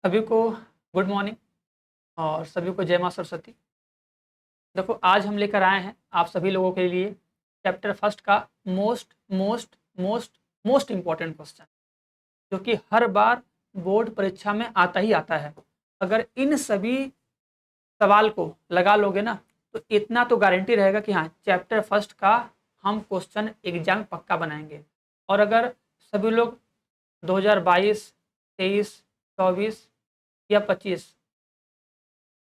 सभी को good morning और सभी को जय माँ सरस्वती। देखो आज हम लेकर आए हैं आप सभी लोगों के लिए चैप्टर फर्स्ट का most most most most important question, जो कि हर बार बोर्ड परीक्षा में आता ही आता है। अगर इन सभी सवाल को लगा लोगे ना, तो इतना तो गारंटी रहेगा कि हाँ, चैप्टर फर्स्ट का हम क्वेश्चन एग्जाम पक्का बनाएंगे। और अगर सभी लोग 2022, 23, 24 या 25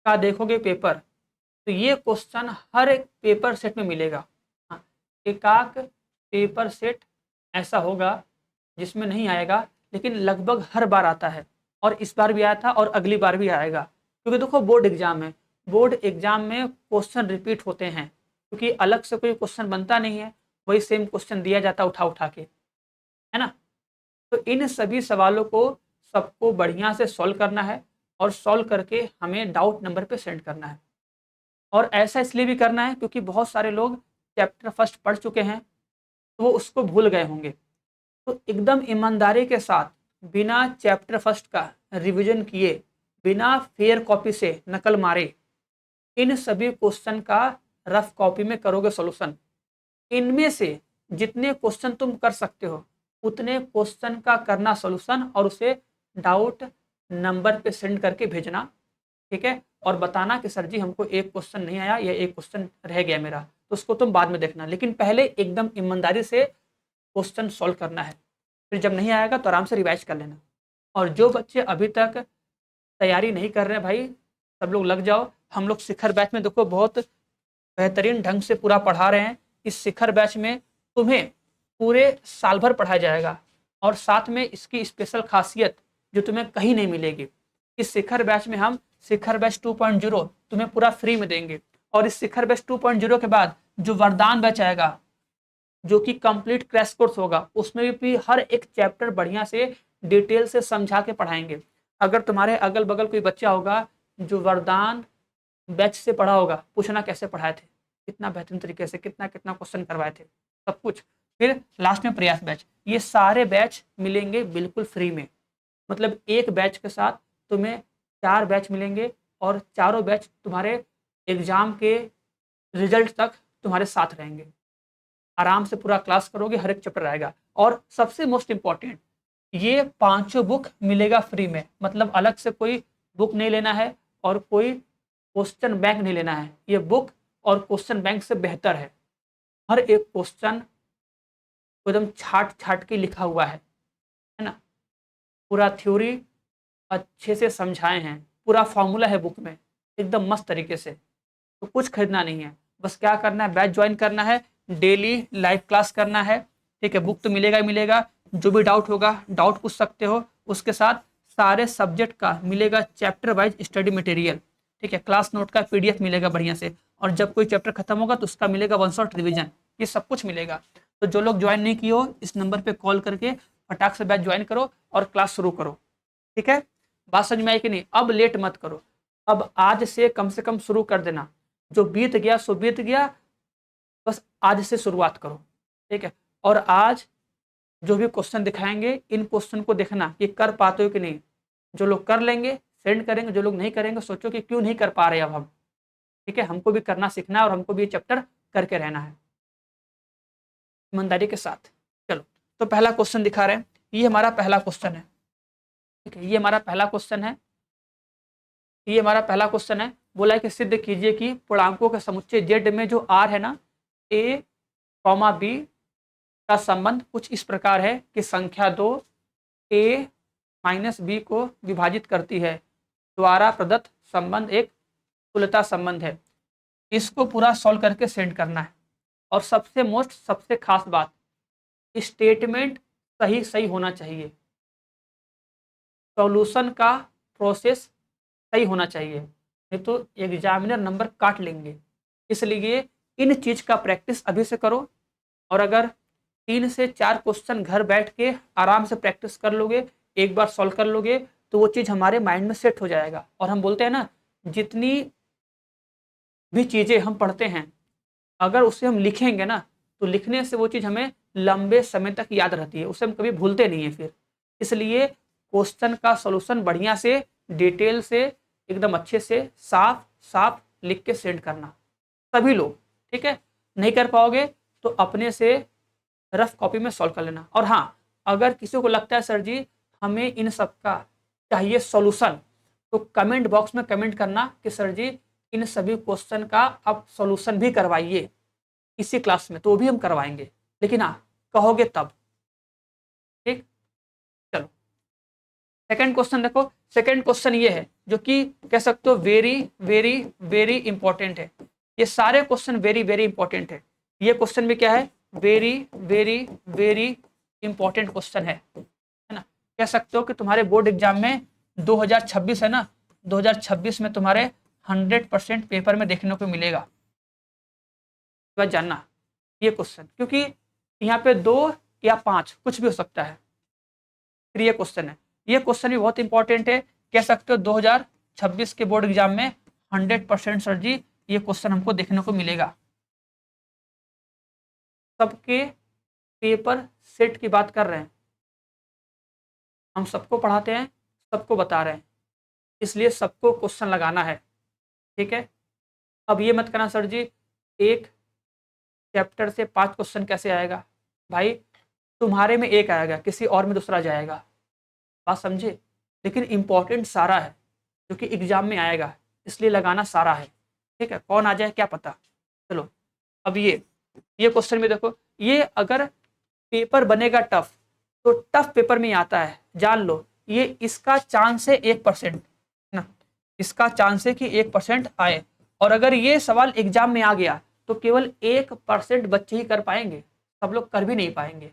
का देखोगे पेपर, तो ये क्वेश्चन हर एक पेपर सेट में मिलेगा। हाँ, एकाक पेपर सेट ऐसा होगा जिसमें नहीं आएगा, लेकिन लगभग हर बार आता है। और इस बार भी आया था और अगली बार भी आएगा, क्योंकि देखो बोर्ड एग्जाम है। बोर्ड एग्जाम में क्वेश्चन रिपीट होते हैं, क्योंकि अलग से कोई क्वेश्चन बनता नहीं है, वही सेम क्वेश्चन दिया जाता उठा उठा के, है ना। तो इन सभी सवालों को सबको बढ़िया से सॉल्व करना है, और सॉल्व करके हमें डाउट नंबर पे सेंड करना है। और ऐसा इसलिए भी करना है क्योंकि बहुत सारे लोग चैप्टर फर्स्ट पढ़ चुके हैं, तो वो उसको भूल गए होंगे। तो एकदम ईमानदारी के साथ, बिना चैप्टर फर्स्ट का रिवीजन किए, बिना फेयर कॉपी से नकल मारे, इन सभी क्वेश्चन का रफ कॉपी में करोगे सॉल्यूशन। इनमें से जितने क्वेश्चन तुम कर सकते हो, उतने क्वेश्चन का करना सॉल्यूशन, और उसे डाउट नंबर पे सेंड करके भेजना, ठीक है। और बताना कि सर जी हमको एक क्वेश्चन नहीं आया या एक क्वेश्चन रह गया मेरा, तो उसको तुम बाद में देखना, लेकिन पहले एकदम ईमानदारी से क्वेश्चन सॉल्व करना है। फिर जब नहीं आएगा तो आराम से रिवाइज कर लेना। और जो बच्चे अभी तक तैयारी नहीं कर रहे भाई, सब लोग लग जाओ। हम लोग शिखर बैच में देखो बहुत बेहतरीन ढंग से पूरा पढ़ा रहे हैं। इस शिखर बैच में तुम्हें पूरे साल भर पढ़ाया जाएगा, और साथ में इसकी स्पेशल खासियत जो तुम्हें कहीं नहीं मिलेगी। इस शिखर बैच में हम शिखर बैच 2.0 तुम्हें पूरा फ्री में देंगे। और इस शिखर बैच 2.0 के बाद जो वरदान बैच आएगा, जो कि कंप्लीट क्रैश कोर्स होगा, उसमें भी हर एक चैप्टर बढ़िया से डिटेल से समझा के पढ़ाएंगे। अगर तुम्हारे अगल बगल कोई बच्चा होगा जो वरदान बैच से पढ़ा होगा, पूछना कैसे पढ़ाए थे, कितना बेहतरीन तरीके से, कितना कितना क्वेश्चन करवाए थे, सब कुछ। फिर लास्ट में प्रयास बैच, ये सारे बैच मिलेंगे बिल्कुल फ्री में। मतलब एक बैच के साथ तुम्हें 4 बैच मिलेंगे, और चारों बैच तुम्हारे एग्जाम के रिजल्ट तक तुम्हारे साथ रहेंगे। आराम से पूरा क्लास करोगे, हर एक चैप्टर आएगा। और सबसे मोस्ट इंपॉर्टेंट, ये पांचों बुक मिलेगा फ्री में, मतलब अलग से कोई बुक नहीं लेना है और कोई क्वेश्चन बैंक नहीं लेना है। ये बुक और क्वेश्चन बैंक से बेहतर है। हर एक क्वेश्चन एकदम छाट छाट के लिखा हुआ है ना। पूरा थ्योरी अच्छे से समझाए हैं, पूरा फॉर्मूला है बुक में, एकदम मस्त तरीके से। तो कुछ खरीदना नहीं है, बस क्या करना है, बैच ज्वाइन करना है, डेली लाइव क्लास करना है, ठीक है। बुक तो मिलेगा ही मिलेगा, जो भी डाउट होगा डाउट पूछ सकते हो। उसके साथ सारे सब्जेक्ट का मिलेगा चैप्टर वाइज स्टडी मटेरियल, ठीक है। क्लास नोट का पीडीएफ मिलेगा बढ़िया से, और जब कोई चैप्टर खत्म होगा तो उसका मिलेगा वन शॉट रिविजन, ये सब कुछ मिलेगा। तो जो लोग ज्वाइन नहीं किए हो, इस नंबर पे कॉल करके फटाक से बैच ज्वाइन करो और क्लास शुरू करो, ठीक है। बात समझ में आई कि नहीं? अब लेट मत करो, अब आज से कम शुरू कर देना। जो बीत गया सो बीत गया, बस आज से शुरुआत करो, ठीक है। और आज जो भी क्वेश्चन दिखाएंगे, इन क्वेश्चन को देखना कि कर पाते हो कि नहीं। जो लोग कर लेंगे सेंड करेंगे, जो लोग नहीं करेंगे सोचो कि क्यों नहीं कर पा रहे अब हम, ठीक है। हमको भी करना सीखना है, और हमको भी ये चैप्टर करके रहना है ईमानदारी के साथ। चलो, तो पहला क्वेश्चन दिखा रहे हैं, ये हमारा पहला क्वेश्चन है, ठीक है। ये हमारा पहला क्वेश्चन है, ये हमारा पहला क्वेश्चन है। बोला है कि सिद्ध कीजिए कि पूर्णांकों के समुच्चय जेड में जो आर है ना, ए कॉमा बी का संबंध कुछ इस प्रकार है कि संख्या 2 ए माइनस बी को विभाजित करती है, द्वारा प्रदत्त संबंध एक तुल्यता संबंध है। इसको पूरा सॉल्व करके सेंड करना है। और सबसे खास बात, स्टेटमेंट सही सही होना चाहिए, सॉल्यूशन का प्रोसेस सही होना चाहिए, नहीं तो एग्जामिनर नंबर काट लेंगे। इसलिए इन चीज का प्रैक्टिस अभी से करो। और अगर 3 से 4 क्वेश्चन घर बैठ के आराम से प्रैक्टिस कर लोगे, एक बार सॉल्व कर लोगे, तो वो चीज हमारे माइंड में सेट हो जाएगा। और हम बोलते हैं ना, जितनी भी चीजें हम पढ़ते हैं, अगर उसे हम लिखेंगे ना, तो लिखने से वो चीज हमें लंबे समय तक याद रहती है, उसे हम कभी भूलते नहीं है फिर। इसलिए क्वेश्चन का सॉल्यूशन बढ़िया से डिटेल से एकदम अच्छे से साफ साफ लिख के सेंड करना सभी लोग, ठीक है। नहीं कर पाओगे तो अपने से रफ कॉपी में सॉल्व कर लेना। और हाँ, अगर किसी को लगता है सर जी हमें इन सब का चाहिए सॉल्यूशन, तो कमेंट बॉक्स में कमेंट करना कि सर जी इन सभी क्वेश्चन का आप सॉल्यूशन भी करवाइए इसी क्लास में, तो भी हम करवाएंगे, लेकिन हाँ कहोगे तब, ठीक। चलो सेकंड क्वेश्चन देखो। सेकंड क्वेश्चन ये है जो कि कह सकते हो वेरी वेरी वेरी इंपॉर्टेंट है। ये सारे क्वेश्चन वेरी वेरी इंपॉर्टेंट है। ये क्वेश्चन भी क्या है, very very very important question है ना। कह सकते हो कि तुम्हारे बोर्ड एग्जाम में 2026 है ना, 2026 में तुम्हारे 100% पेपर में देखने को मिलेगा। तो जानना ये क्वेश्चन, क्योंकि यहाँ पे 2 या 5 कुछ भी हो सकता है, फिर ये क्वेश्चन है। ये क्वेश्चन भी बहुत इंपॉर्टेंट है। कह सकते हो 2026 के बोर्ड एग्जाम में 100% सर जी ये क्वेश्चन हमको देखने को मिलेगा। सबके पेपर सेट की बात कर रहे हैं, हम सबको पढ़ाते हैं, सबको बता रहे हैं, इसलिए सबको क्वेश्चन लगाना है, ठीक है। अब ये मत करना सर जी एक चैप्टर से 5 क्वेश्चन कैसे आएगा, भाई तुम्हारे में एक आएगा, किसी और में दूसरा जाएगा, बात समझे। लेकिन इंपॉर्टेंट सारा है जो कि एग्जाम में आएगा, इसलिए लगाना सारा है, ठीक है। कौन आ जाए क्या पता। चलो अब ये क्वेश्चन में देखो, ये अगर पेपर बनेगा टफ तो टफ पेपर में आता है, जान लो। ये इसका चांस है 1% ना, इसका चांस है कि 1% आए। और अगर ये सवाल एग्जाम में आ गया तो केवल 1% बच्चे ही कर पाएंगे, सब लोग कर भी नहीं पाएंगे।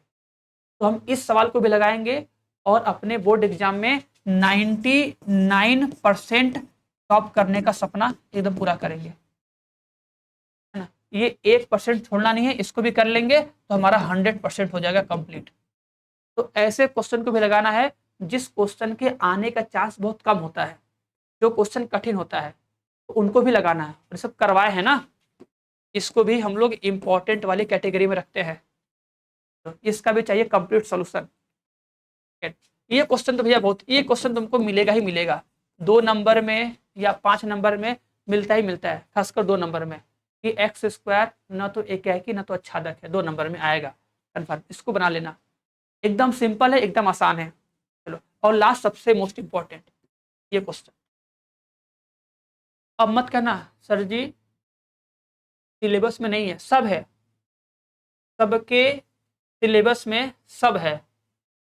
तो हम इस सवाल को भी लगाएंगे और अपने बोर्ड एग्जाम में 99% टॉप करने का सपना एकदम पूरा करेंगे, है ना। ये 1% छोड़ना नहीं है, इसको भी कर लेंगे तो हमारा 100% हो जाएगा कंप्लीट। तो ऐसे क्वेश्चन को भी लगाना है जिस क्वेश्चन के आने का चांस बहुत कम होता है, जो क्वेश्चन कठिन होता है, तो उनको भी लगाना है। और सब करवाए हैं ना, इसको भी हम लोग इंपॉर्टेंट वाली कैटेगरी में रखते हैं, तो इसका भी चाहिए कंप्लीट सॉल्यूशन। ये क्वेश्चन तो भैया बहुत, ये क्वेश्चन तुमको मिलेगा ही मिलेगा, 2 नंबर में या 5 नंबर में मिलता ही मिलता है, खासकर 2 नंबर में, कि एक्स स्क्वायर न तो एकाकी न तो आच्छादक है, 2 नंबर में आएगा कन्फर्म। इसको बना लेना, एकदम सिंपल है, एकदम आसान है। चलो और लास्ट सबसे मोस्ट इंपॉर्टेंट ये क्वेश्चन। अब मत कहना सर जी सिलेबस में नहीं है, सब है, सबके सिलेबस में सब है,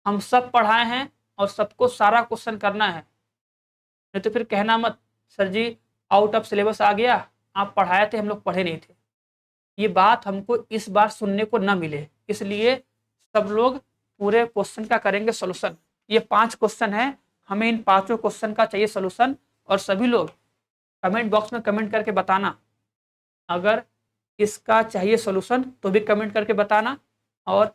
हम सब पढ़ाए हैं और सबको सारा क्वेश्चन करना है। नहीं तो फिर कहना मत sir ji out of syllabus आ गया, आप पढ़ाए थे हम लोग पढ़े नहीं थे। ये बात हमको इस बार सुनने को न मिले, इसलिए सब लोग पूरे क्वेश्चन का करेंगे सॉल्यूशन। ये 5 क्वेश्चन है, हमें इन 5 क्वेश्चन का चाहिए सॉल्यूशन। और सभी लोग कमेंट बॉक्स में कमेंट करके बताना, अगर इसका चाहिए सॉल्यूशन तो भी कमेंट करके बताना। और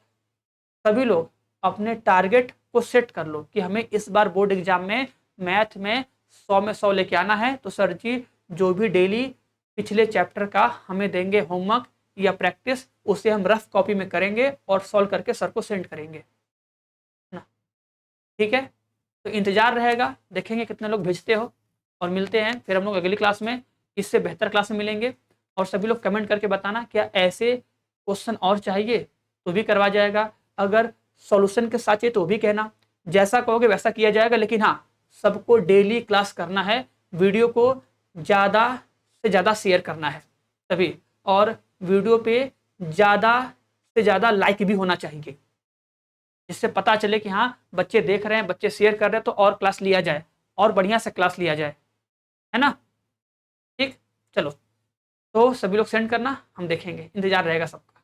सभी लोग अपने टारगेट को सेट कर लो कि हमें इस बार बोर्ड एग्जाम में मैथ में 100 में 100 लेके आना है। तो सर जी जो भी डेली पिछले चैप्टर का हमें देंगे होमवर्क या प्रैक्टिस, उसे हम रफ कॉपी में करेंगे और सॉल्व करके सर को सेंड करेंगे ना, ठीक है। तो इंतजार रहेगा, देखेंगे कितने लोग भेजते हो। और मिलते हैं फिर हम लोग अगली क्लास में, इससे बेहतर क्लास में मिलेंगे। और सभी लोग कमेंट करके बताना क्या ऐसे क्वेश्चन और चाहिए तो भी करवा जाएगा, अगर सॉल्यूशन के साथ चाहिए तो भी कहना, जैसा कहोगे वैसा किया जाएगा। लेकिन हाँ सबको डेली क्लास करना है, वीडियो को ज़्यादा से ज़्यादा शेयर करना है तभी, और वीडियो पे ज़्यादा से ज़्यादा लाइक भी होना चाहिए, जिससे पता चले कि हाँ बच्चे देख रहे हैं, बच्चे शेयर कर रहे हैं, तो और क्लास लिया जाए, और बढ़िया से क्लास लिया जाए, है ना। ठीक, चलो तो सभी लोग सेंड करना, हम देखेंगे, इंतजार रहेगा सबका।